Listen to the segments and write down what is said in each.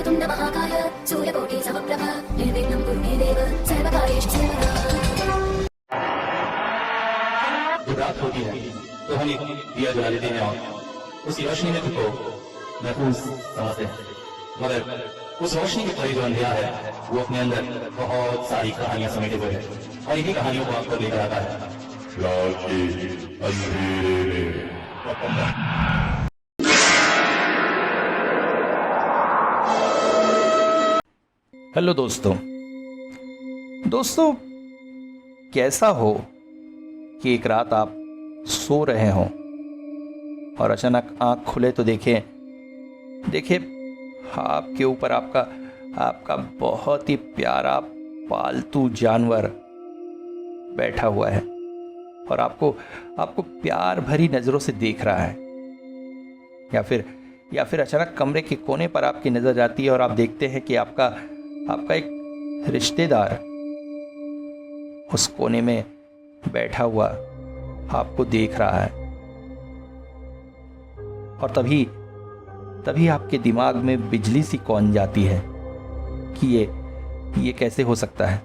वक्रतुण्ड महाकाय सूर्यकोटि समप्रभ निर्विघ्नं कुरु मे देव सर्वकार्येषु सर्वदा। जब रात होती है तो हम एक दिया जला लेते हैं और उस रोशनी में खुद को महफूज समझते हैं, मगर उस रोशनी के परे जो अंधेरा है वो अपने अंदर बहुत सारी कहानियां समेटे हुए है और इन्हीं कहानियों को आपको लेकर आता है रात के अंधेरे में। हेलो दोस्तों, कैसा हो कि एक रात आप सो रहे हों और अचानक आंख खुले तो देखें आपके ऊपर आपका बहुत ही प्यारा पालतू जानवर बैठा हुआ है और आपको प्यार भरी नज़रों से देख रहा है, या फिर अचानक कमरे के कोने पर आपकी नज़र जाती है और आप देखते हैं कि आपका एक रिश्तेदार उस कोने में बैठा हुआ आपको देख रहा है। और तभी आपके दिमाग में बिजली सी कौंध जाती है कि ये कैसे हो सकता है,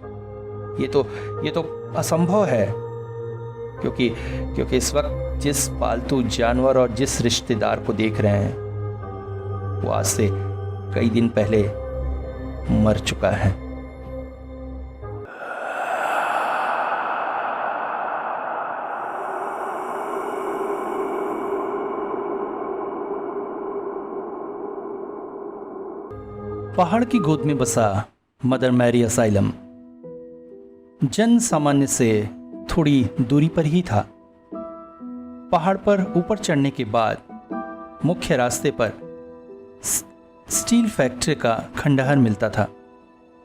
ये तो असंभव है, क्योंकि इस वक्त जिस पालतू जानवर और जिस रिश्तेदार को देख रहे हैं वो आज से कई दिन पहले मर चुका है। पहाड़ की गोद में बसा मदर मैरी असाइलम जन सामान्य से थोड़ी दूरी पर ही था। पहाड़ पर ऊपर चढ़ने के बाद मुख्य रास्ते पर स्टील फैक्ट्री का खंडहर मिलता था।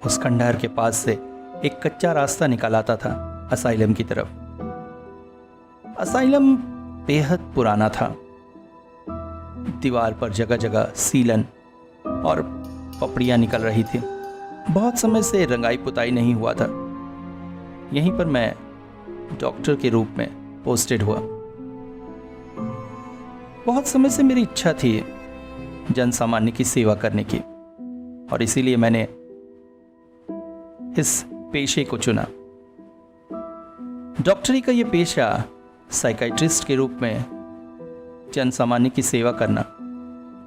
उस खंडहर के पास से एक कच्चा रास्ता निकल आता था असाइलम की तरफ। असाइलम बेहद पुराना था। दीवार पर जगह जगह सीलन और पपड़ियां निकल रही थी। बहुत समय से रंगाई पुताई नहीं हुआ था। यहीं पर मैं डॉक्टर के रूप में पोस्टेड हुआ। बहुत समय से मेरी इच्छा थी जन सामान्य की सेवा करने की और इसीलिए मैंने इस पेशे को चुना। डॉक्टरी का यह पेशा साइकाइट्रिस्ट के रूप में जन सामान्य की सेवा करना,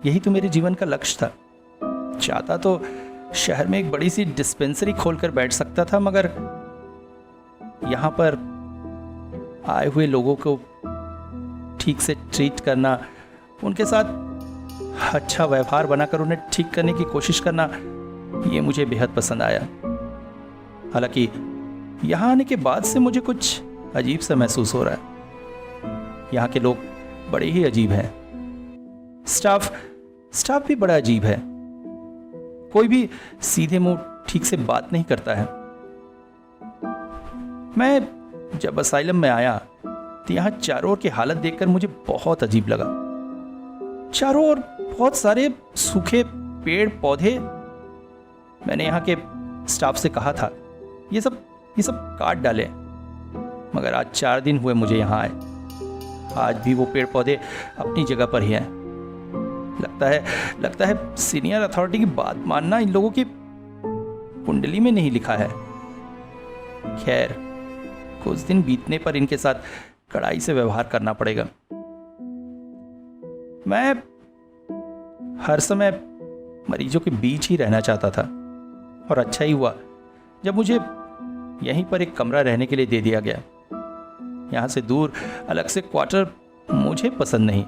यही तो मेरे जीवन का लक्ष्य था। चाहता तो शहर में एक बड़ी सी डिस्पेंसरी खोलकर बैठ सकता था, मगर यहां पर आए हुए लोगों को ठीक से ट्रीट करना, उनके साथ अच्छा व्यवहार बनाकर उन्हें ठीक करने की कोशिश करना, ये मुझे बेहद पसंद आया। हालांकि यहाँ आने के बाद से मुझे कुछ अजीब सा महसूस हो रहा है। यहाँ के लोग बड़े ही अजीब हैं। स्टाफ भी बड़ा अजीब है। कोई भी सीधे मुंह ठीक से बात नहीं करता है। मैं जब असाइलम में आया तो यहाँ चारों ओर की हालत देखकर मुझे बहुत अजीब लगा। चारों ओर बहुत सारे सूखे पेड़ पौधे। मैंने यहाँ के स्टाफ से कहा था ये सब काट डालें, मगर आज 4 दिन हुए मुझे यहाँ आए, आज भी वो पेड़ पौधे अपनी जगह पर ही हैं। लगता है सीनियर अथॉरिटी की बात मानना इन लोगों की कुंडली में नहीं लिखा है। खैर, कुछ दिन बीतने पर इनके साथ कड़ाई से व्यवहार करना पड़ेगा। मैं हर समय मरीजों के बीच ही रहना चाहता था और अच्छा ही हुआ जब मुझे यहीं पर एक कमरा रहने के लिए दे दिया गया। यहां से दूर अलग से क्वार्टर मुझे पसंद नहीं।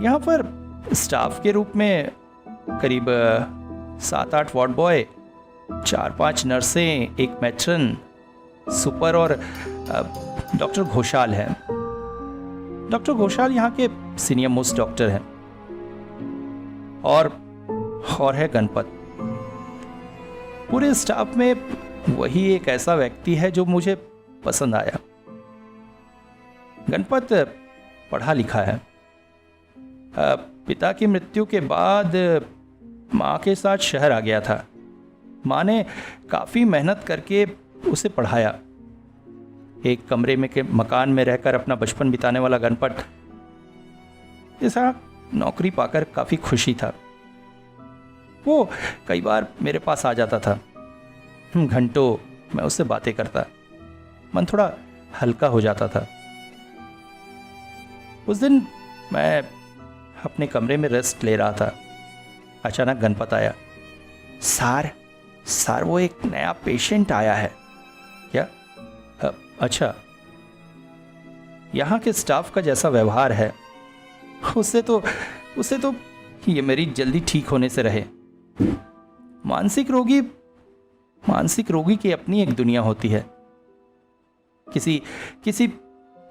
यहां पर स्टाफ के रूप में करीब 7-8 वार्ड बॉय, 4-5 नर्सें, एक मैट्रन, सुपर और डॉक्टर घोषाल है। डॉक्टर घोषाल यहाँ के सीनियर मोस्ट डॉक्टर हैं। और है गणपत। पूरे स्टाफ में वही एक ऐसा व्यक्ति है जो मुझे पसंद आया। गणपत पढ़ा लिखा है। पिता की मृत्यु के बाद माँ के साथ शहर आ गया था। माँ ने काफ़ी मेहनत करके उसे पढ़ाया। एक कमरे में के मकान में रहकर अपना बचपन बिताने वाला गणपत ऐसा नौकरी पाकर काफ़ी खुशी था। वो कई बार मेरे पास आ जाता था। घंटों मैं उससे बातें करता, मन थोड़ा हल्का हो जाता था। उस दिन मैं अपने कमरे में रेस्ट ले रहा था। अचानक गणपत आया। सर वो एक नया पेशेंट आया है। क्या? अच्छा। यहाँ के स्टाफ का जैसा व्यवहार है उससे तो ये मरीज जल्दी ठीक होने से रहे। मानसिक रोगी की अपनी एक दुनिया होती है। किसी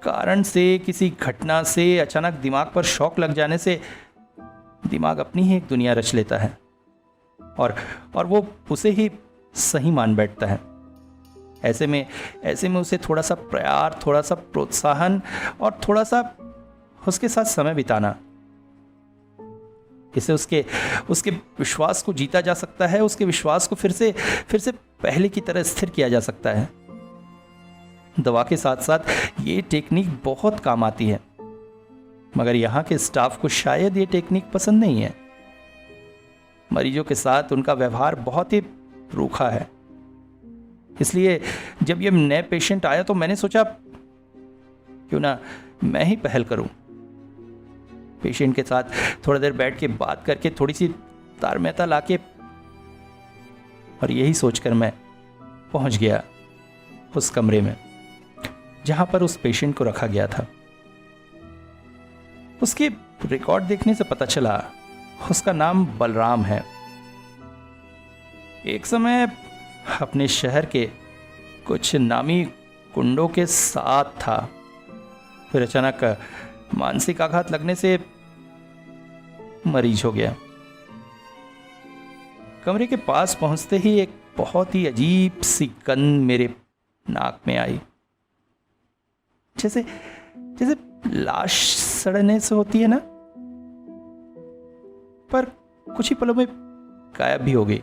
कारण से, किसी घटना से अचानक दिमाग पर शॉक लग जाने से दिमाग अपनी ही एक दुनिया रच लेता है और वो उसे ही सही मान बैठता है। ऐसे में उसे थोड़ा सा प्यार, थोड़ा सा प्रोत्साहन और थोड़ा सा उसके साथ समय बिताना, इसे उसके विश्वास को जीता जा सकता है। उसके विश्वास को फिर से पहले की तरह स्थिर किया जा सकता है। दवा के साथ साथ ये टेक्निक बहुत काम आती है, मगर यहाँ के स्टाफ को शायद ये टेक्निक पसंद नहीं है। मरीजों के साथ उनका व्यवहार बहुत ही रूखा है। इसलिए जब ये नए पेशेंट आया तो मैंने सोचा क्यों ना मैं ही पहल करूं। पेशेंट के साथ थोड़ा देर बैठ के बात करके थोड़ी सी तारमेता लाके, और यही सोचकर मैं पहुंच गया उस कमरे में जहां पर उस पेशेंट को रखा गया था। उसके रिकॉर्ड देखने से पता चला उसका नाम बलराम है। एक समय अपने शहर के कुछ नामी कुंडों के साथ था, फिर अचानक मानसिक आघात लगने से मरीज हो गया। कमरे के पास पहुंचते ही एक बहुत ही अजीब सी गंध मेरे नाक में आई, जैसे लाश सड़ने से होती है ना, पर कुछ ही पलों में गायब भी हो गई।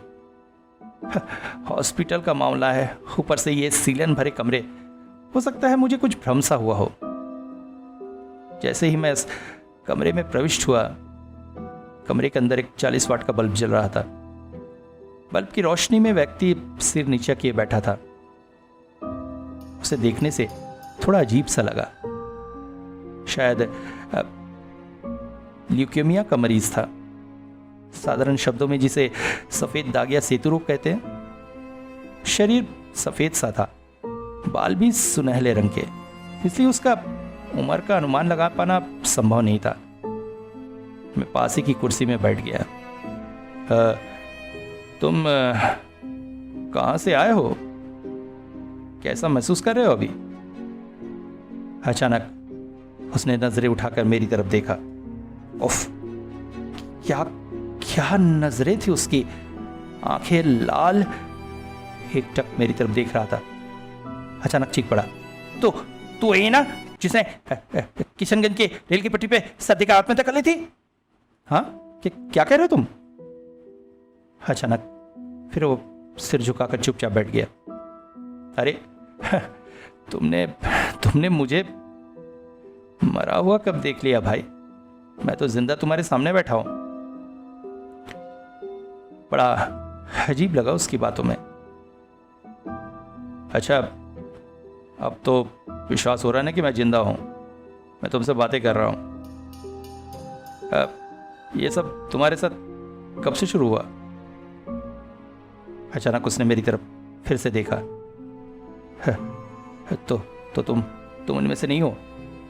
हॉस्पिटल का मामला है, ऊपर से ये सीलन भरे कमरे, हो सकता है मुझे कुछ भ्रम सा हुआ हो। जैसे ही मैं इस कमरे में प्रविष्ट हुआ, कमरे के अंदर एक 40 वाट का बल्ब जल रहा था। बल्ब की रोशनी में व्यक्ति सिर नीचे किए बैठा था। उसे देखने से थोड़ा अजीब सा लगा। शायद ल्यूकेमिया का मरीज था, साधारण शब्दों में जिसे सफेद दाग या सेतु रोग कहते हैं। शरीर सफेद सा था, बाल भी सुनहले रंग के, इसलिए उसका उम्र का अनुमान लगा पाना संभव नहीं था। मैं पास ही की कुर्सी में बैठ गया। तुम कहां से आए हो? कैसा महसूस कर रहे हो अभी? अचानक उसने नजरें उठाकर मेरी तरफ देखा। उफ, क्या नजरें थी उसकी। आंखें लाल, एकटक मेरी तरफ देख रहा था। अचानक चीख पड़ा, तो ये ना जिसने किशनगंज के रेल की पटरी पे सर्दी का आत्महत्या कर ली थी? हाँ, क्या कह रहे हो तुम? अचानक फिर वो सिर झुकाकर चुपचाप बैठ गया। अरे तुमने मुझे मरा हुआ कब देख लिया भाई? मैं तो जिंदा तुम्हारे सामने बैठा हूं। बड़ा अजीब लगा उसकी बातों में। अच्छा, अब तो विश्वास हो रहा है ना कि मैं जिंदा हूं, मैं तुमसे बातें कर रहा हूं। ये सब तुम्हारे साथ कब से शुरू हुआ? अचानक उसने मेरी तरफ फिर से देखा। तो तुम उनमें से नहीं हो?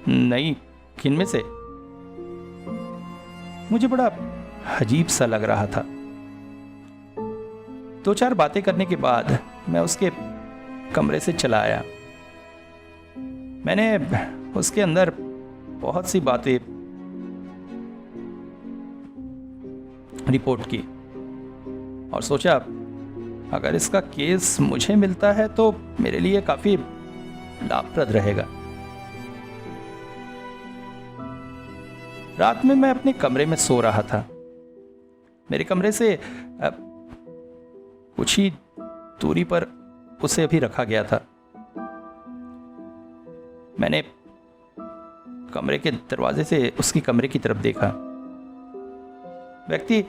नहीं, किन में से? मुझे बड़ा अजीब सा लग रहा था। 2-4 बातें करने के बाद मैं उसके कमरे से चला आया। मैंने उसके अंदर बहुत सी बातें रिपोर्ट की और सोचा अगर इसका केस मुझे मिलता है तो मेरे लिए काफी लाभप्रद रहेगा। रात में मैं अपने कमरे में सो रहा था। मेरे कमरे से कुछ ही दूरी पर उसे अभी रखा गया था। मैंने कमरे के दरवाजे से उसकी कमरे की तरफ देखा। व्यक्ति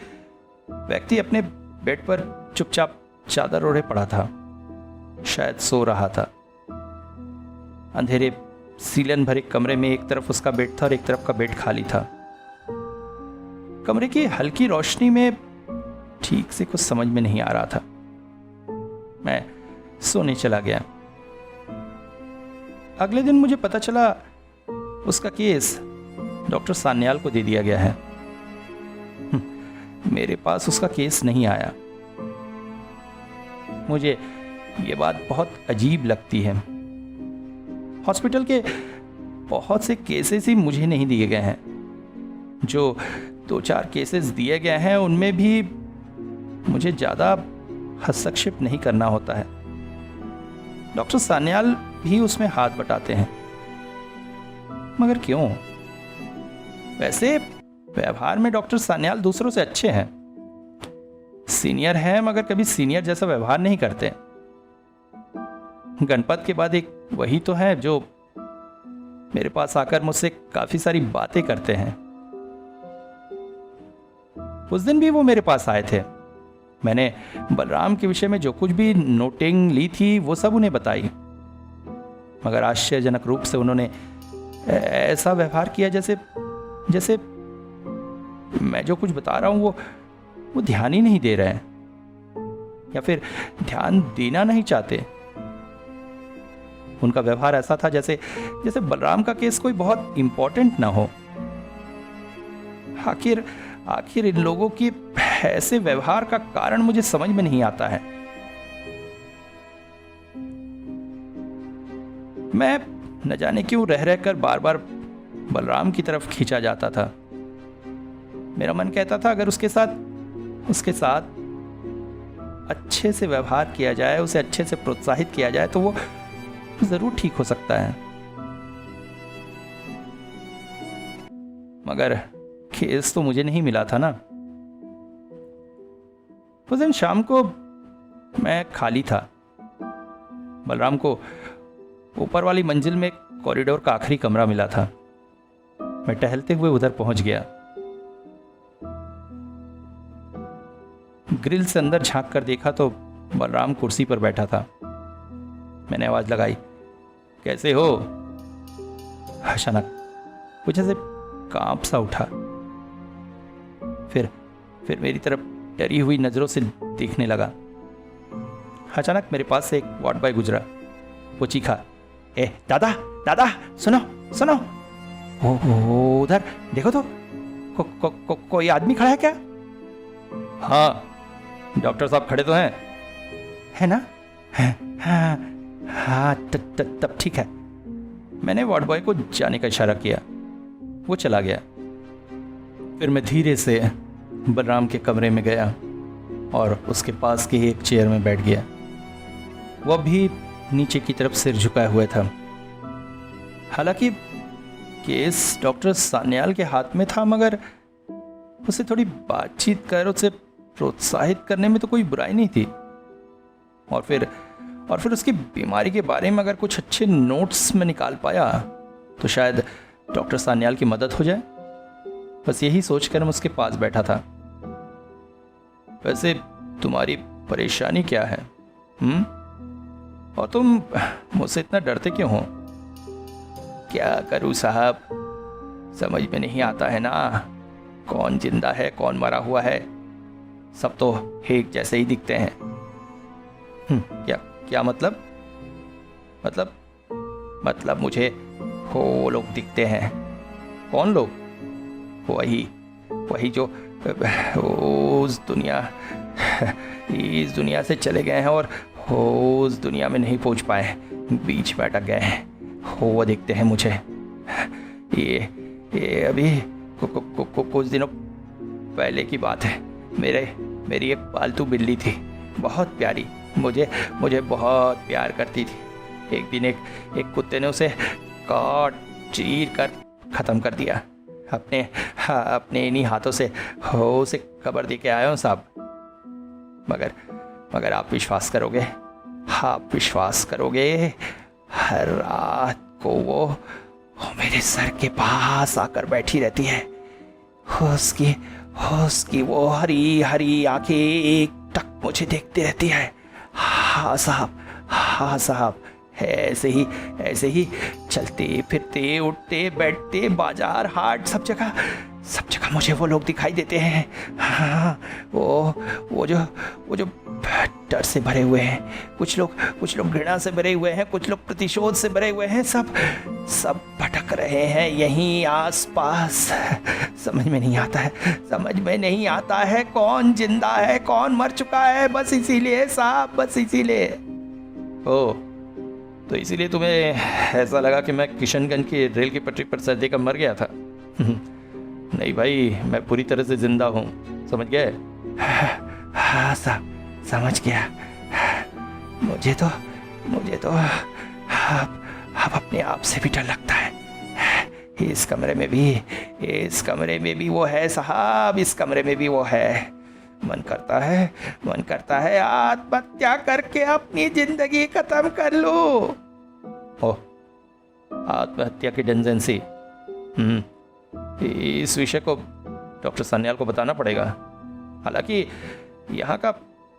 व्यक्ति अपने बेड पर चुपचाप चादर ओढ़े पड़ा था, शायद सो रहा था। अंधेरे सीलन भरे कमरे में एक तरफ उसका बेड था और एक तरफ का बेड खाली था। कमरे की हल्की रोशनी में ठीक से कुछ समझ में नहीं आ रहा था। मैं सोने चला गया। अगले दिन मुझे पता चला उसका केस डॉक्टर सान्याल को दे दिया गया है। मेरे पास उसका केस नहीं आया। मुझे ये बात बहुत अजीब लगती है। हॉस्पिटल के बहुत से केसेस ही मुझे नहीं दिए गए हैं। जो 2-4 केसेस दिए गए हैं उनमें भी मुझे ज़्यादा हस्तक्षेप नहीं करना होता है। डॉक्टर सान्याल भी उसमें हाथ बटाते हैं, मगर क्यों? वैसे व्यवहार में डॉक्टर सान्याल दूसरों से अच्छे हैं। सीनियर हैं मगर कभी सीनियर जैसा व्यवहार नहीं करते। गणपत के बाद एक वही तो है जो मेरे पास आकर मुझसे काफी सारी बातें करते हैं। उस दिन भी वो मेरे पास आए थे। मैंने बलराम के विषय में जो कुछ भी नोटिंग ली थी वो सब उन्हें बताई, मगर आश्चर्यजनक रूप से उन्होंने ऐसा व्यवहार किया जैसे जैसे मैं जो कुछ बता रहा हूं वो ध्यान ही नहीं दे रहे हैं या फिर ध्यान देना नहीं चाहते। उनका व्यवहार ऐसा था जैसे जैसे बलराम का केस कोई बहुत इंपॉर्टेंट ना हो। आखिर इन लोगों की ऐसे व्यवहार का कारण मुझे समझ में नहीं आता है। मैं न जाने क्यों रह रहकर बार बार बलराम की तरफ खींचा जाता था। मेरा मन कहता था अगर उसके साथ अच्छे से व्यवहार किया जाए, उसे अच्छे से प्रोत्साहित किया जाए तो वो जरूर ठीक हो सकता है। मगर केस तो मुझे नहीं मिला था ना। उस दिन शाम को मैं खाली था। बलराम को ऊपर वाली मंजिल में कॉरिडोर का आखिरी कमरा मिला था। मैं टहलते हुए उधर पहुंच गया। ग्रिल से अंदर झांक कर देखा तो बलराम कुर्सी पर बैठा था। मैंने आवाज लगाई, कैसे हो? अचानक कुछ ऐसे कांप सा उठा। फिर मेरी तरफ डरी हुई नजरों से देखने लगा। अचानक मेरे पास से एक वार्ड बॉय गुजरा। वो चीखा, ए दादा दादा, सुनो सुनो, उधर देखो तो कोई आदमी खड़ा है क्या? हाँ, डॉक्टर साहब खड़े तो हैं, है ना? हाँ, तब ठीक है। मैंने वार्ड बॉय को जाने का इशारा किया। वो चला गया। फिर मैं धीरे से बलराम के कमरे में गया और उसके पास के एक चेयर में बैठ गया। वह भी नीचे की तरफ सिर झुकाए हुए था। हालांकि केस डॉक्टर सान्याल के हाथ में था, मगर उसे थोड़ी बातचीत कर उसे प्रोत्साहित करने में तो कोई बुराई नहीं थी। और फिर उसकी बीमारी के बारे में अगर कुछ अच्छे नोट्स में निकाल पाया तो शायद डॉक्टर सान्याल की मदद हो जाए। बस यही सोचकर मैं उसके पास बैठा था। वैसे तुम्हारी परेशानी क्या है? और तुम मुझसे इतना डरते क्यों हो? क्या करूं साहब, समझ में नहीं आता है ना, कौन जिंदा है कौन मरा हुआ है। सब तो एक जैसे ही दिखते हैं। क्या मतलब? मतलब मुझे वो लोग दिखते हैं। कौन लोग? वही जो इस दुनिया से चले गए हैं और उस दुनिया में नहीं पहुंच पाए, बीच में अटक गए हैं। वो दिखते हैं मुझे। ये अभी कुछ दिनों पहले की बात है। मेरी एक पालतू बिल्ली थी, बहुत प्यारी, मुझे बहुत प्यार करती थी। एक दिन एक कुत्ते ने उसे काट चीर कर खत्म कर दिया। अपने इन्हीं हाथों से उसे कब्र दे के आया हूँ साहब। मगर आप विश्वास करोगे, हर रात को वो मेरे सर के पास आकर बैठी रहती है। उसकी वो हरी हरी आंखें एक टक मुझे देखती रहती है। हाँ साहब, हाँ साहब, ऐसे ही चलते फिरते उठते बैठते बाजार हाट सब जगह मुझे वो लोग दिखाई देते हैं। हाँ, वो जो डर से भरे हुए हैं, कुछ लोग घृणा से भरे हुए हैं, कुछ लोग प्रतिशोध से भरे हुए हैं, सब भटक रहे हैं यहीं आसपास। समझ में नहीं आता है कौन जिंदा है कौन मर चुका है। बस इसीलिए साहब, बस इसीलिए। ओ, तो इसीलिए तुम्हें ऐसा लगा कि मैं किशनगंज की रेल की पटरी पर सर देकर मर गया था? नहीं भाई, मैं पूरी तरह से जिंदा हूँ, समझ गए? हाँ साहब, समझ गया। मुझे तो अब अपने आप से भी डर लगता है। इस कमरे में भी वो है साहब, इस कमरे में भी वो है। मन करता है आत्महत्या करके अपनी जिंदगी खत्म कर लूं। ओह, आत्महत्या की टेंडेंसी। इस विषय को डॉक्टर सान्याल को बताना पड़ेगा। हालांकि यहाँ का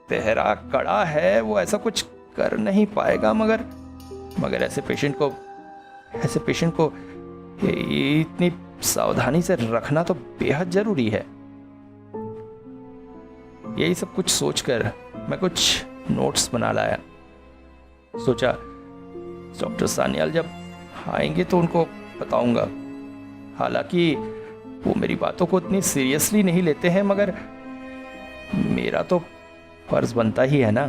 पहरा कड़ा है, वो ऐसा कुछ कर नहीं पाएगा, मगर ऐसे पेशेंट को इतनी सावधानी से रखना तो बेहद जरूरी है। यही सब कुछ सोचकर मैं कुछ नोट्स बना लाया। सोचा डॉक्टर सान्याल जब आएंगे तो उनको बताऊंगा। हालांकि वो मेरी बातों को इतनी सीरियसली नहीं लेते हैं, मगर मेरा तो फर्ज बनता ही है ना।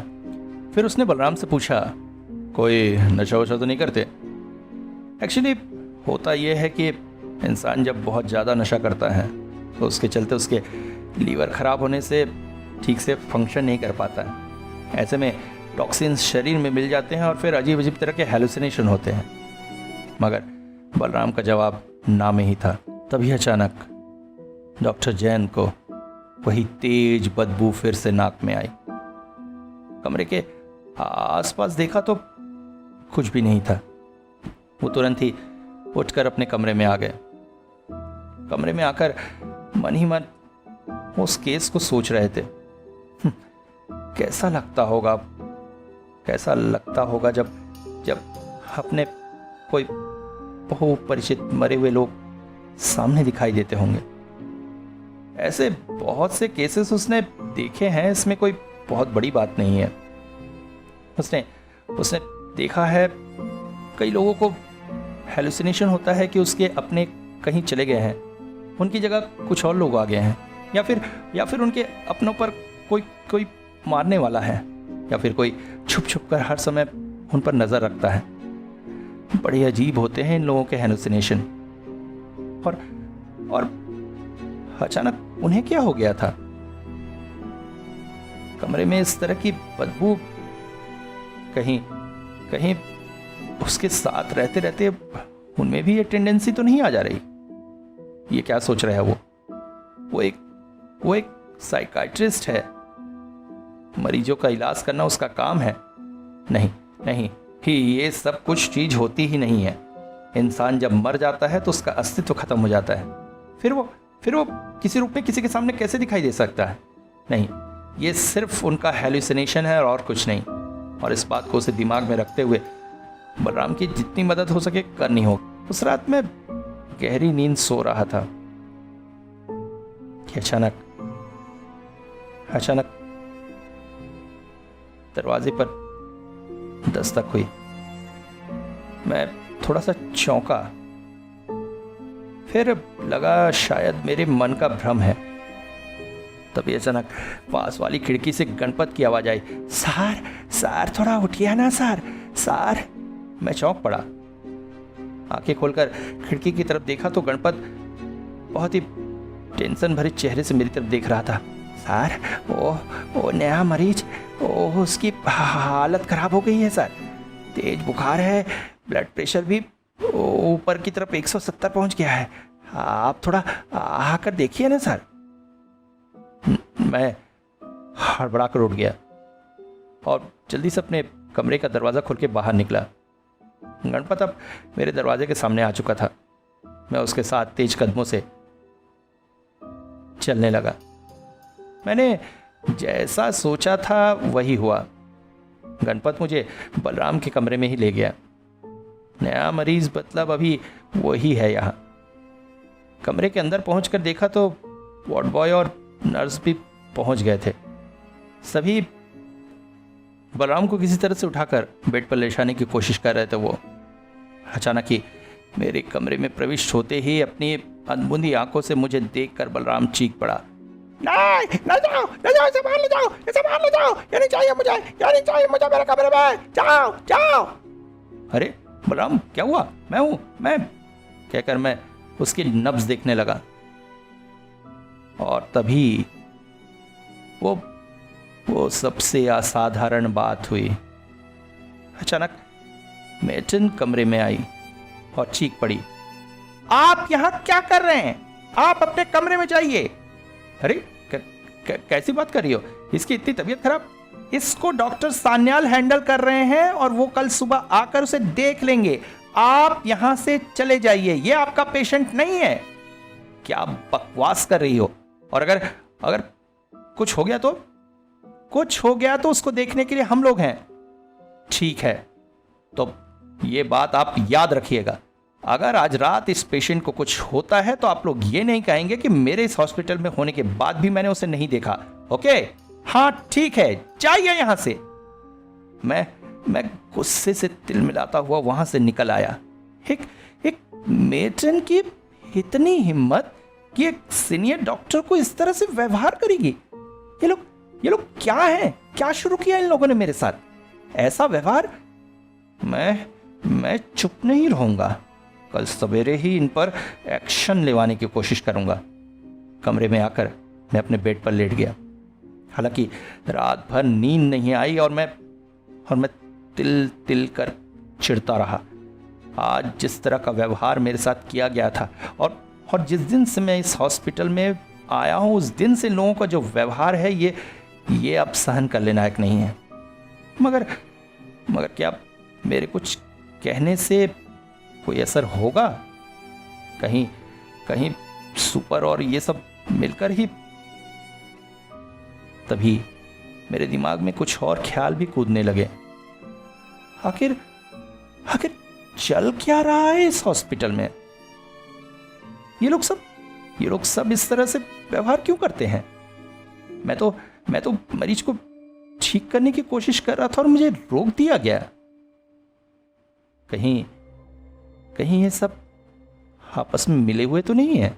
फिर उसने बलराम से पूछा, कोई नशा वशा तो नहीं करते? एक्चुअली होता यह है कि इंसान जब बहुत ज़्यादा नशा करता है तो उसके चलते उसके लीवर ख़राब होने से ठीक से फंक्शन नहीं कर पाता है। ऐसे में टॉक्सिन्स शरीर में मिल जाते हैं और फिर अजीब अजीब तरह के हैलुसिनेशन होते हैं। मगर बलराम का जवाब ना में ही था। तभी अचानक डॉक्टर जैन को वही तेज बदबू फिर से नाक में आई। कमरे के आसपास देखा तो कुछ भी नहीं था। वो तुरंत ही उठकर अपने कमरे में आ गए। कमरे में आकर मन ही मन उस केस को सोच रहे थे। कैसा लगता होगा जब अपने कोई बहु परिचित मरे हुए लोग सामने दिखाई देते होंगे। ऐसे बहुत से केसेस उसने देखे हैं, इसमें कोई बहुत बड़ी बात नहीं है। उसने देखा है कई लोगों को हेलुसिनेशन होता है कि उसके अपने कहीं चले गए हैं, उनकी जगह कुछ और लोग आ गए हैं, या फिर उनके अपनों पर कोई मारने वाला है, या फिर कोई छुप कर हर समय उन पर नजर रखता है। बड़े अजीब होते हैं इन लोगों के हेलुसिनेशन। और अचानक उन्हें क्या हो गया था? कमरे में इस तरह की बदबू कहीं उसके साथ रहते रहते उनमें भी ये टेंडेंसी तो नहीं आ जा रही? ये क्या सोच रहा है वो एक साइकाइट्रिस्ट है। मरीजों का इलाज करना उसका काम है। नहीं कि ये सब कुछ चीज होती ही नहीं है। इंसान जब मर जाता है तो उसका अस्तित्व खत्म हो जाता है। फिर वो किसी रूप में किसी के सामने कैसे दिखाई दे सकता है? नहीं, ये सिर्फ उनका हेलुसिनेशन है और कुछ नहीं। और इस बात को उसे दिमाग में रखते हुए बलराम की जितनी मदद हो सके करनी हो। उस रात में गहरी नींद सो रहा था कि अचानक दरवाजे पर दस्तक हुई। मैं थोड़ा सा चौंका, फिर लगा शायद मेरे मन का भ्रम है। तभी अचानक पास वाली खिड़की से गणपत की आवाज आई, सार थोड़ा उठिए ना सार। मैं चौंक पड़ा। आंखें खोलकर खिड़की की तरफ देखा तो गणपत बहुत ही टेंशन भरे चेहरे से मेरी तरफ देख रहा था। सर, वो नया मरीज, उसकी हालत खराब हो गई है सर। तेज बुखार है, ब्लड प्रेशर भी ऊपर की तरफ 170 पहुंच गया है। आप थोड़ा आकर देखिए ना सर। मैं हड़बड़ाकर उठ गया और जल्दी से अपने कमरे का दरवाज़ा खोल के बाहर निकला। गणपत अब मेरे दरवाजे के सामने आ चुका था। मैं उसके साथ तेज कदमों से चलने लगा। मैंने जैसा सोचा था वही हुआ। गणपत मुझे बलराम के कमरे में ही ले गया। नया मरीज मतलब अभी वही है यहाँ। कमरे के अंदर पहुंचकर देखा तो वार्ड बॉय और नर्स भी पहुंच गए थे। सभी बलराम को किसी तरह से उठाकर बेड पर लेटाने की कोशिश कर रहे थे। वो अचानक ही मेरे कमरे में प्रविष्ट होते ही अपनी अनबुंदी आंखों से मुझे देखकर बलराम चीख पड़ा, नहीं जाओ, इसे बाहर ले जाओ, ये नहीं चाहिए मुझे मेरे कमरे में, जाओ। अरे बलराम क्या हुआ? मैं कहकर मैं उसकी नब्ज देखने लगा। और तभी वो सबसे असाधारण बात हुई। अचानक मेटन कमरे में आई और चीख पड़ी, आप यहां क्या कर रहे हैं? आप अपने कमरे में जाइए। अरे कैसी बात कर रही हो? इसकी इतनी तबीयत खराब? इसको डॉक्टर सान्याल हैंडल कर रहे हैं और वो कल सुबह आकर उसे देख लेंगे। आप यहां से चले जाइए, ये आपका पेशेंट नहीं है। क्या बकवास कर रही हो? और अगर कुछ हो गया तो उसको देखने के लिए हम लोग हैं। ठीक है, तो ये बात आप याद रखिएगा। अगर आज रात इस पेशेंट को कुछ होता है तो आप लोग ये नहीं कहेंगे कि मेरे इस हॉस्पिटल में होने के बाद भी मैंने उसे नहीं देखा। ओके? हाँ ठीक है, जाइए यहां से। मैं गुस्से से तिल मिलाता हुआ वहां से निकल आया। एक मेट्रन की इतनी हिम्मत कि एक सीनियर डॉक्टर को इस तरह से व्यवहार करेगी? ये लोग क्या है? क्या शुरू किया इन लोगों ने मेरे साथ? ऐसा व्यवहार? मैं चुप नहीं रहूंगा। कल सवेरे ही इन पर एक्शन लेवाने की कोशिश करूंगा। कमरे में आकर मैं अपने बेड पर लेट गया। हालांकि रात भर नींद नहीं आई और मैं तिल कर चिढ़ता रहा। आज जिस तरह का व्यवहार मेरे साथ किया गया था और जिस दिन से मैं इस हॉस्पिटल में आया हूं, उस दिन से लोगों का जो व्यवहार है ये अब सहन करने लायक नहीं है। मगर क्या मेरे कुछ कहने से कोई असर होगा? कहीं सुपर और ये सब मिलकर ही? तभी मेरे दिमाग में कुछ और ख्याल भी कूदने लगे। आखिर चल क्या रहा है इस हॉस्पिटल में? ये लोग सब इस तरह से व्यवहार क्यों करते हैं? मैं तो मरीज को ठीक करने की कोशिश कर रहा था और मुझे रोक दिया गया। कहीं ये सब आपस में मिले हुए तो नहीं है?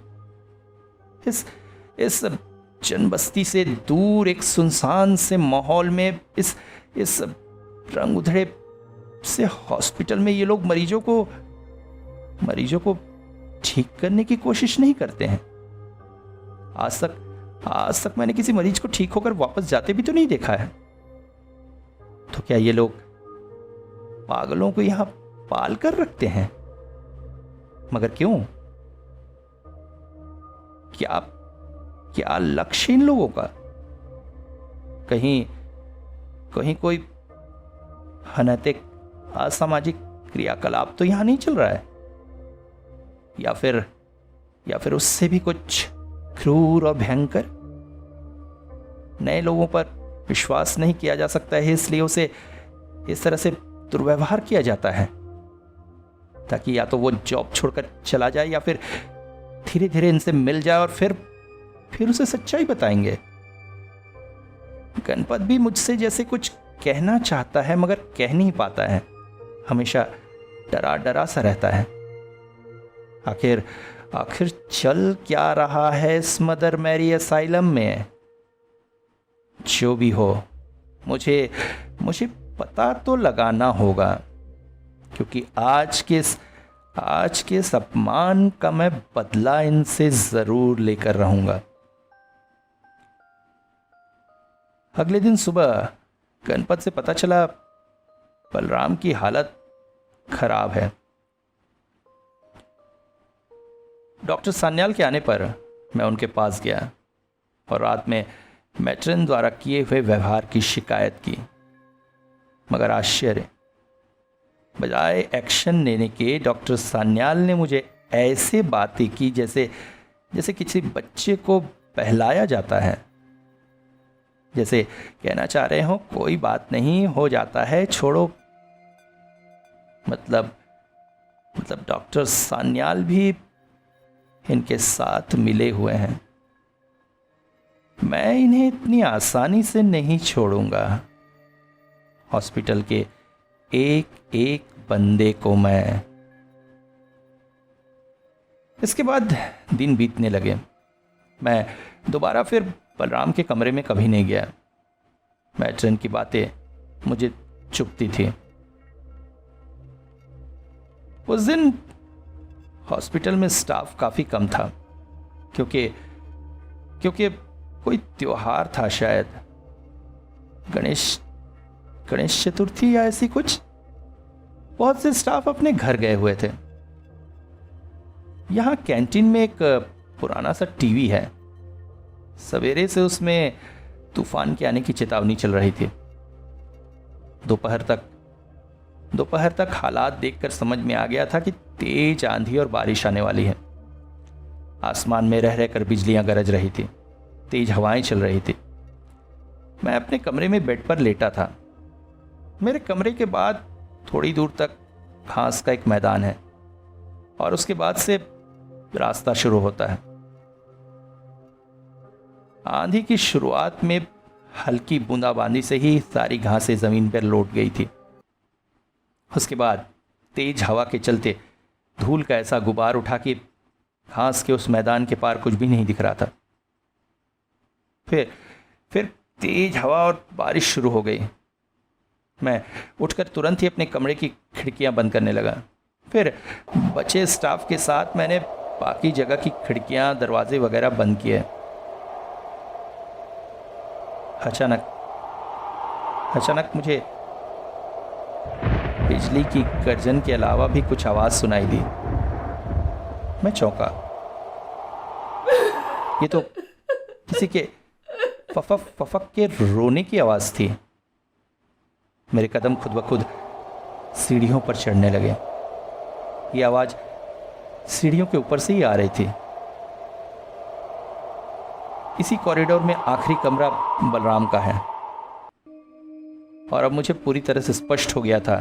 इस जनबस्ती से दूर एक सुनसान से माहौल में इस रंग उधड़े से हॉस्पिटल में ये लोग मरीजों को ठीक करने की कोशिश नहीं करते हैं। आज तक मैंने किसी मरीज को ठीक होकर वापस जाते भी तो नहीं देखा है। तो क्या ये लोग पागलों को यहां पाल कर रखते हैं? मगर क्यों? क्या लक्ष्य इन लोगों का? कहीं कोई अनैतिक असामाजिक क्रियाकलाप तो यहां नहीं चल रहा है? या फिर उससे भी कुछ क्रूर और भयंकर? नए लोगों पर विश्वास नहीं किया जा सकता है, इसलिए उसे इस तरह से दुर्व्यवहार किया जाता है ताकि या तो वो जॉब छोड़कर चला जाए या फिर धीरे धीरे इनसे मिल जाए और फिर उसे सच्चाई बताएंगे। गणपत भी मुझसे जैसे कुछ कहना चाहता है मगर कह नहीं पाता है। हमेशा डरा सा रहता है। आखिर चल क्या रहा है इस मदर मैरी असाइलम में? जो भी हो, मुझे पता तो लगाना होगा, क्योंकि आज के इस अपमान का मैं बदला इनसे जरूर लेकर रहूंगा। अगले दिन सुबह गणपत से पता चला बलराम की हालत खराब है। डॉक्टर सान्याल के आने पर मैं उनके पास गया और रात में मैट्रन द्वारा किए हुए व्यवहार की शिकायत की। मगर आश्चर्य, बजाय एक्शन लेने के डॉक्टर सान्याल ने मुझे ऐसे बातें की जैसे किसी बच्चे को बहलाया जाता है, जैसे कहना चाह रहे हो कोई बात नहीं, हो जाता है, छोड़ो। मतलब डॉक्टर सान्याल भी इनके साथ मिले हुए हैं। मैं इन्हें इतनी आसानी से नहीं छोड़ूंगा। हॉस्पिटल के एक एक बंदे को मैं। इसके बाद दिन बीतने लगे। मैं दोबारा फिर बलराम के कमरे में कभी नहीं गया। मैट्रन की बातें मुझे चुभती थी। उस दिन हॉस्पिटल में स्टाफ काफी कम था, क्योंकि कोई त्योहार था, शायद गणेश चतुर्थी या ऐसी कुछ। बहुत से स्टाफ अपने घर गए हुए थे। यहां कैंटीन में एक पुराना सा टीवी है। सवेरे से उसमें तूफान के आने की चेतावनी चल रही थी। दोपहर तक हालात देखकर समझ में आ गया था कि तेज आंधी और बारिश आने वाली है। आसमान में रह रहकर बिजलियां गरज रही थी, तेज हवाएं चल रही थी। मैं अपने कमरे में बेड पर लेटा था। मेरे कमरे के बाद थोड़ी दूर तक घास का एक मैदान है और उसके बाद से रास्ता शुरू होता है। आंधी की शुरुआत में हल्की बूंदाबांदी से ही सारी घासें जमीन पर लौट गई थी। उसके बाद तेज हवा के चलते धूल का ऐसा गुबार उठा कि घास के उस मैदान के पार कुछ भी नहीं दिख रहा था। फिर तेज हवा और बारिश शुरू हो गई। मैं उठकर तुरंत ही अपने कमरे की खिड़कियां बंद करने लगा। फिर बचे स्टाफ के साथ मैंने बाकी जगह की खिड़कियां, दरवाजे वगैरह बंद किए। अचानक मुझे बिजली की गर्जन के अलावा भी कुछ आवाज सुनाई दी। मैं चौंका। ये तो किसी के फफक के रोने की आवाज थी। मेरे कदम खुद ब खुद सीढ़ियों पर चढ़ने लगे। ये आवाज सीढ़ियों के ऊपर से ही आ रही थी। इसी कॉरिडोर में आखिरी कमरा बलराम का है और अब मुझे पूरी तरह से स्पष्ट हो गया था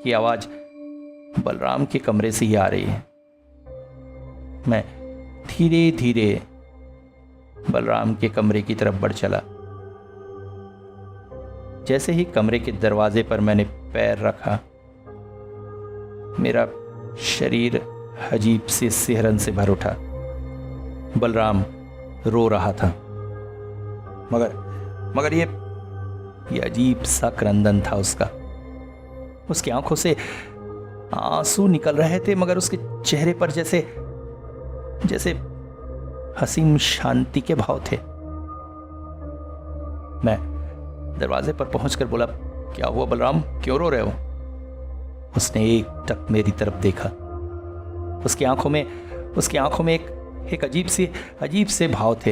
कि आवाज बलराम के कमरे से ही आ रही है। मैं धीरे धीरे बलराम के कमरे की तरफ बढ़ चला। जैसे ही कमरे के दरवाजे पर मैंने पैर रखा, मेरा शरीर अजीब सी सिहरन से भर उठा। बलराम रो रहा था, मगर ये अजीब सा क्रंदन था उसका। उसकी आंखों से आंसू निकल रहे थे, मगर उसके चेहरे पर जैसे हसीन शांति के भाव थे। मैं दरवाजे पर पहुंचकर बोला, क्या हुआ बलराम, क्यों रो रहे हो? उसने एकटक मेरी तरफ देखा। उसकी आंखों में एक अजीब से भाव थे।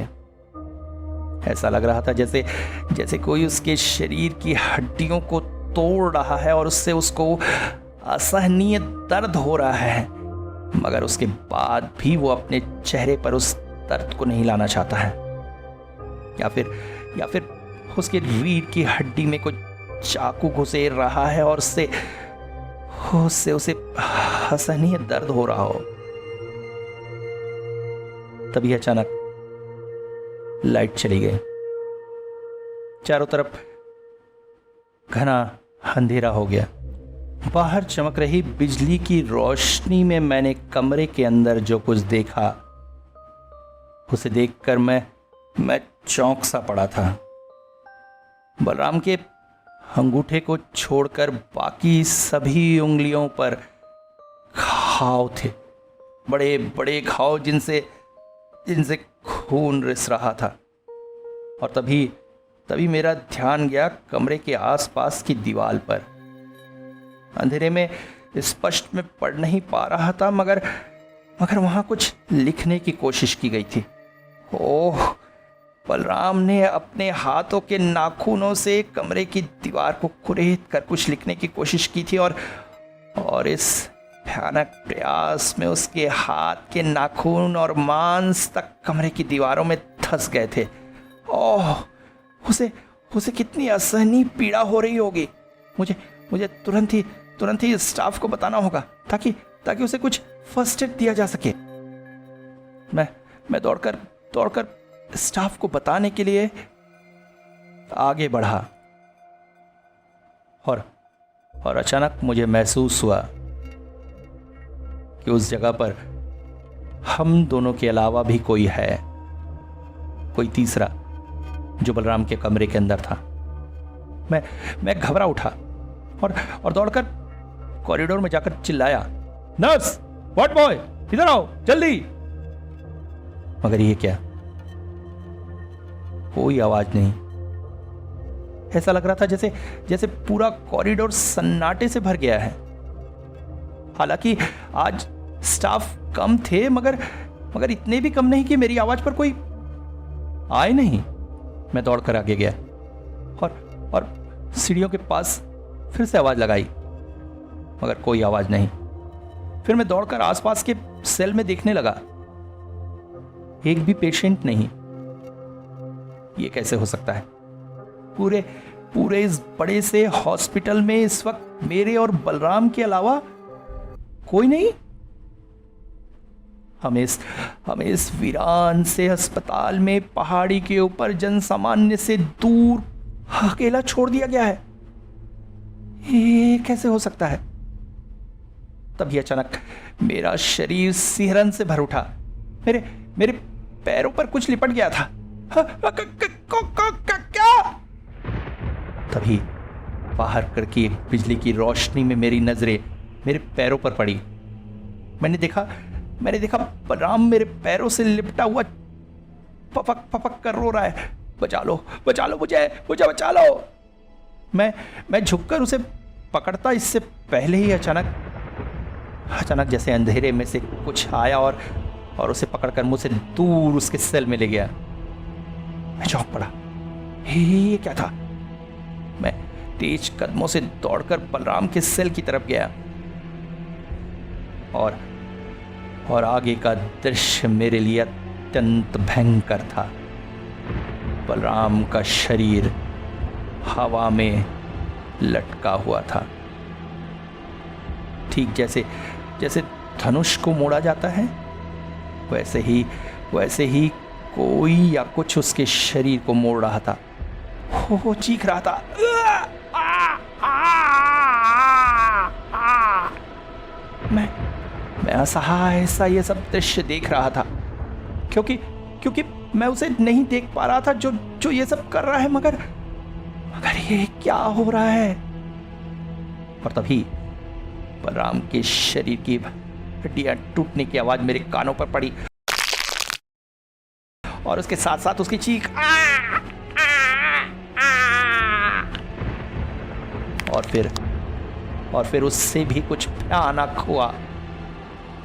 ऐसा लग रहा था जैसे कोई उसके शरीर की हड्डियों को तोड़ रहा है और उससे उसको असहनीय दर्द हो रहा है, मगर उसके बाद भी वो अपने चेहरे पर उस दर्द को नहीं लाना चाहता है। या फिर उसके रीढ़ की हड्डी में कोई चाकू घुसेड़ रहा है और उससे उसे असहनीय दर्द हो रहा हो। तभी अचानक लाइट चली गई। चारों तरफ घना अंधेरा हो गया। बाहर चमक रही बिजली की रोशनी में मैंने कमरे के अंदर जो कुछ देखा, उसे देखकर मैं चौंक सा पड़ा था। बलराम के अंगूठे को छोड़कर बाकी सभी उंगलियों पर घाव थे, बड़े बड़े घाव जिनसे खून रिस रहा था। और तभी मेरा ध्यान गया कमरे के आसपास की दीवार पर। अंधेरे में स्पष्ट में पढ़ नहीं पा रहा था, मगर वहां कुछ लिखने की कोशिश की गई थी। ओह, बलराम ने अपने हाथों के नाखूनों से कमरे की दीवार को कुरेद कर कुछ लिखने की कोशिश की थी और इस भयानक प्रयास में उसके हाथ के नाखून और मांस तक कमरे की दीवारों में धंस गए थे। ओह, उसे कितनी असहनीय पीड़ा हो रही होगी। मुझे तुरंत ही स्टाफ को बताना होगा ताकि उसे कुछ फर्स्ट एड दिया जा सके। मैं दौड़कर स्टाफ को बताने के लिए आगे बढ़ा और अचानक मुझे महसूस हुआ कि उस जगह पर हम दोनों के अलावा भी कोई है, कोई तीसरा, जो बलराम के कमरे के अंदर था। मैं घबरा उठा और दौड़कर कॉरिडोर में जाकर चिल्लाया, नर्स, व्हाट बॉय, इधर आओ जल्दी। मगर ये क्या, कोई आवाज नहीं। ऐसा लग रहा था जैसे पूरा कॉरिडोर सन्नाटे से भर गया है। हालांकि आज स्टाफ कम थे, मगर इतने भी कम नहीं कि मेरी आवाज पर कोई आए नहीं। मैं दौड़कर आगे गया और सीढ़ियों के पास फिर से आवाज लगाई, मगर कोई आवाज नहीं। फिर मैं दौड़कर आसपास के सेल में देखने लगा, एक भी पेशेंट नहीं। ये कैसे हो सकता है? पूरे इस बड़े से हॉस्पिटल में इस वक्त मेरे और बलराम के अलावा कोई नहीं। हमें इस वीरान से अस्पताल में पहाड़ी के ऊपर जनसामान्य से दूर अकेला छोड़ दिया गया है। ये कैसे हो सकता है? तभी अचानक मेरा शरीर सिहरन से भर उठा। मेरे पैरों पर कुछ लिपट गया था। क्या? तभी बाहर करके एक बिजली की रोशनी में मेरी नजरें मेरे पैरों पर पड़ी। मैंने देखा बलराम मेरे पैरों से लिपटा हुआ पपक कर रो रहा है। बचा लो मुझे बचा लो। मैं झुककर उसे पकड़ता, इससे पहले ही अचानक जैसे अंधेरे में से कुछ आया और उसे पकड़कर मुझसे दूर उसके सेल में ले गया। मैं चौंक पड़ा। ये क्या था? मैं तेज कदमों से दौड़कर बलराम के सेल की तरफ गया और आगे का दृश्य मेरे लिए अत्यंत भयंकर था। बलराम का शरीर हवा में लटका हुआ था, ठीक जैसे धनुष को मोड़ा जाता है, वैसे ही कोई या कुछ उसके शरीर को मोड़ रहा था। वो चीख रहा था। मैं असहाय सा ये सब दृश्य देख रहा था, क्योंकि मैं उसे नहीं देख पा रहा था जो ये सब कर रहा है। मगर ये क्या हो रहा है? और तभी बलराम के शरीर की हड्डियां टूटने की आवाज मेरे कानों पर पड़ी और उसके साथ साथ उसकी चीख। और फिर उससे भी कुछ भयानक हुआ।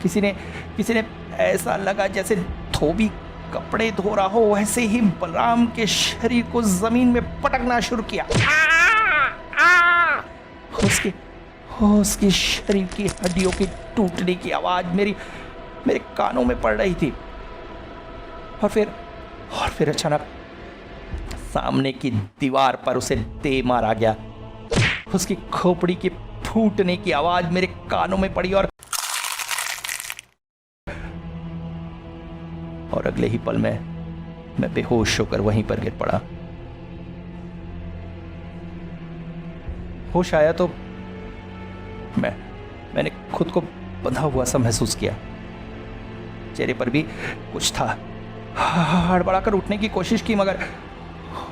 किसी ने ऐसा लगा जैसे धोबी कपड़े धो रहा हो, वैसे ही बलराम के शरीर को जमीन में पटकना शुरू किया। उसके शरीर की हड्डियों की टूटने की आवाज मेरे कानों में पड़ रही थी। और फिर अचानक सामने की दीवार पर उसे दे मारा गया। उसकी खोपड़ी के फूटने की आवाज मेरे कानों में पड़ी और अगले ही पल मैं बेहोश होकर वहीं पर गिर पड़ा। होश आया तो मैंने खुद को बंधा हुआ सा महसूस किया। चेहरे पर भी कुछ था। हड़बड़ाकर उठने की कोशिश की, मगर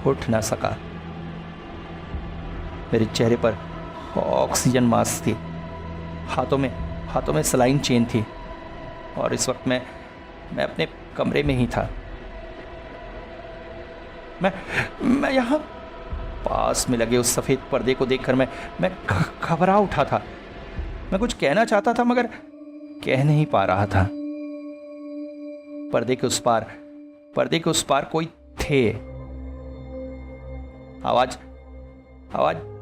उठ ना सका। मेरे चेहरे पर ऑक्सीजन मास्क थी, हाथों में सलाइन चेन थी और इस वक्त मैं अपने कमरे में ही था। मैं यहाँ पास में लगे उस सफेद पर्दे को देखकर मैं घबरा उठा था। मैं कुछ कहना चाहता था, मगर कह नहीं पा रहा था। पर्दे के उस पार कोई थे। आवाज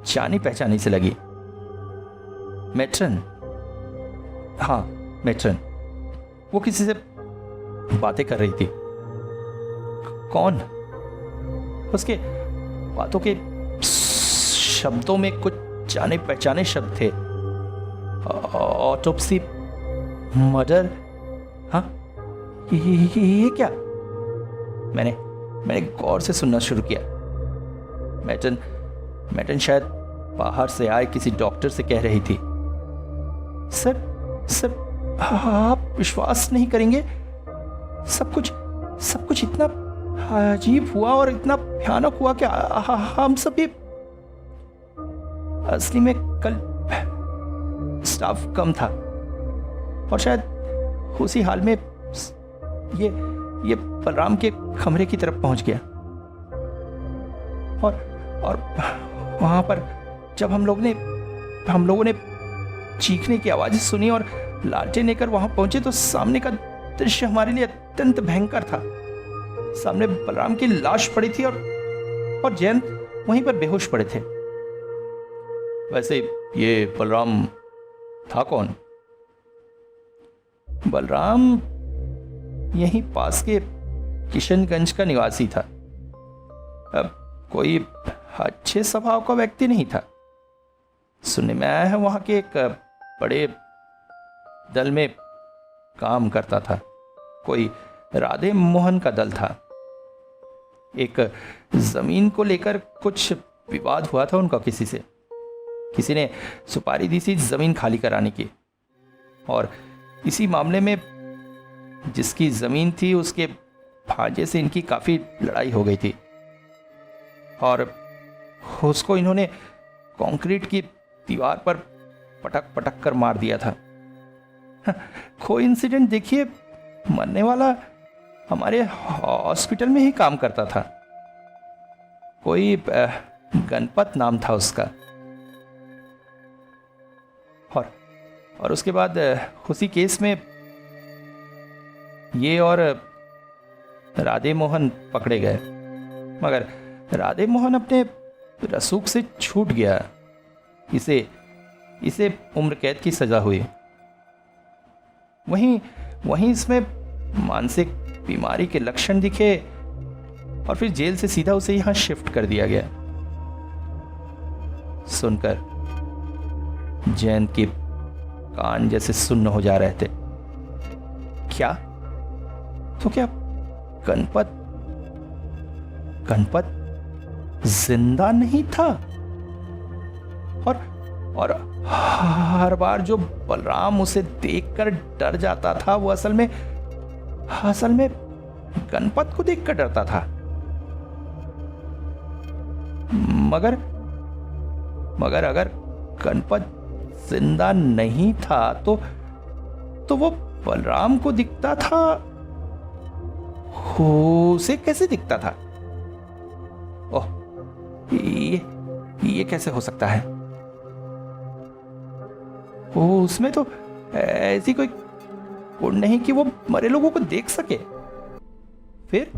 जानी पहचानी से लगी। मैट्रन, हाँ मैट्रन। वो किसी से बातें कर रही थी। कौन? उसके बातों के शब्दों में कुछ जाने पहचाने शब्द थे। ऑटोप्सी, मर्डर, हाँ ये क्या? मैंने गौर से सुनना शुरू किया। मैटन शायद बाहर से आए किसी डॉक्टर से कह रही थी, सर आप विश्वास नहीं करेंगे, सब कुछ इतना अजीब हुआ और इतना भयानक हुआ कि हम सब ये असली में कल स्टाफ कम था और शायद उसी हाल में ये बलराम के कमरे की तरफ पहुंच गया और वहां पर जब हम लोगों ने चीखने की आवाज़ सुनी और लालटेन लेकर वहां पहुंचे तो सामने का दृश्य हमारे लिए अत्यंत भयंकर था। सामने बलराम की लाश पड़ी थी और जयंत वहीं पर बेहोश पड़े थे। वैसे ये बलराम था कौन? बलराम यहीं पास के किशनगंज का निवासी था। अब कोई अच्छे स्वभाव का व्यक्ति नहीं था। सुनने में आया है वहां के एक बड़े दल में काम करता था। कोई राधे मोहन का दल था। एक जमीन को लेकर कुछ विवाद हुआ था उनका किसी से। किसी ने सुपारी दी थी जमीन खाली कराने की और इसी मामले में जिसकी जमीन थी उसके भांजे से इनकी काफी लड़ाई हो गई थी और उसको इन्होंने कंक्रीट की दीवार पर पटक कर मार दिया था। कोइंसिडेंट देखिए, मरने वाला हमारे हॉस्पिटल में ही काम करता था। कोई गणपत नाम था उसका। और उसके बाद उसी केस में ये और राधे मोहन पकड़े गए, मगर राधे मोहन अपने रसूख से छूट गया। इसे उम्र कैद की सजा हुई। वहीं इसमें मानसिक बीमारी के लक्षण दिखे और फिर जेल से सीधा उसे यहां शिफ्ट कर दिया गया। सुनकर जयंत के कान जैसे सुन्न हो जा रहे थे। क्या गणपत जिंदा नहीं था? और हर बार जो बलराम उसे देखकर डर जाता था वो असल में गणपत को देखकर डरता था। मगर अगर गणपत जिंदा नहीं था तो वो बलराम को दिखता था। उसे कैसे दिखता था? ओह, ये कैसे हो सकता है? उसमें तो ऐसी कोई गुण नहीं कि वो मरे लोगों को देख सके। फिर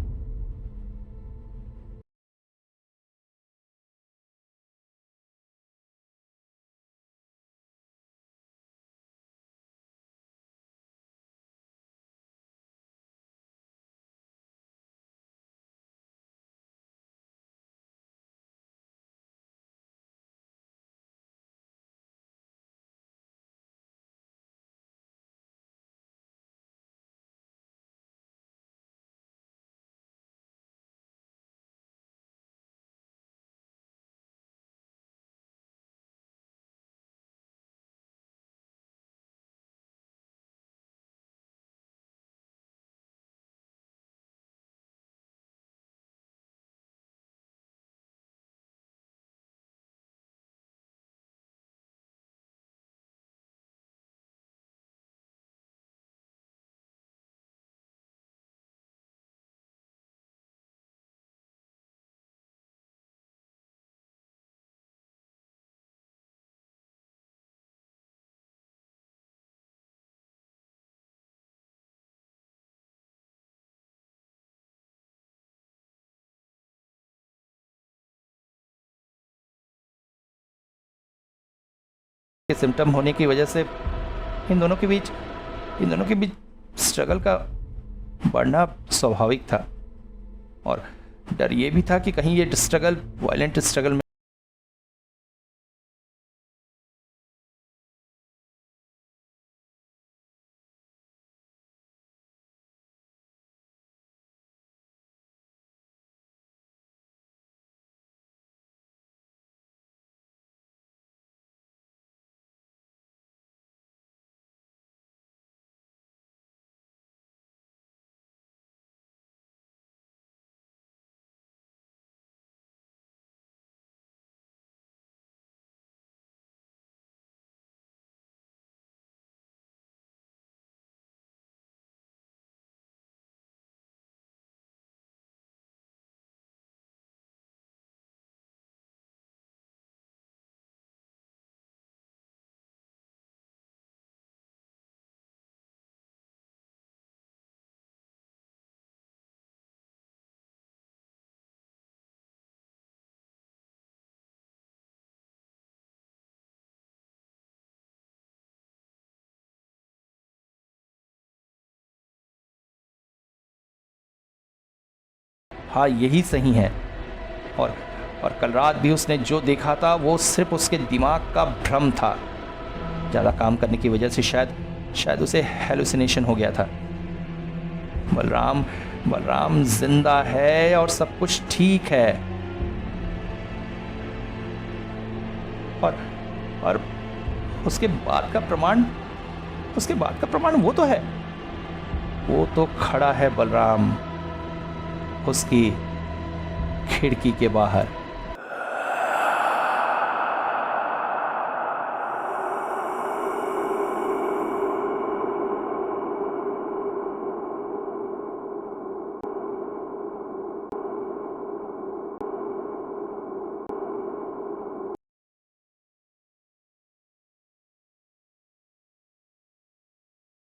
के सिम्टम होने की वजह से इन दोनों के बीच स्ट्रगल का बढ़ना स्वाभाविक था। और डर ये भी था कि कहीं ये स्ट्रगल वायलेंट स्ट्रगल में हाँ यही सही है। और कल रात भी उसने जो देखा था वो सिर्फ उसके दिमाग का भ्रम था। ज़्यादा काम करने की वजह से शायद उसे हेलुसिनेशन हो गया था। बलराम जिंदा है और सब कुछ ठीक है। और उसके बाद का प्रमाण वो तो है। वो तो खड़ा है बलराम उसकी खिड़की के बाहर।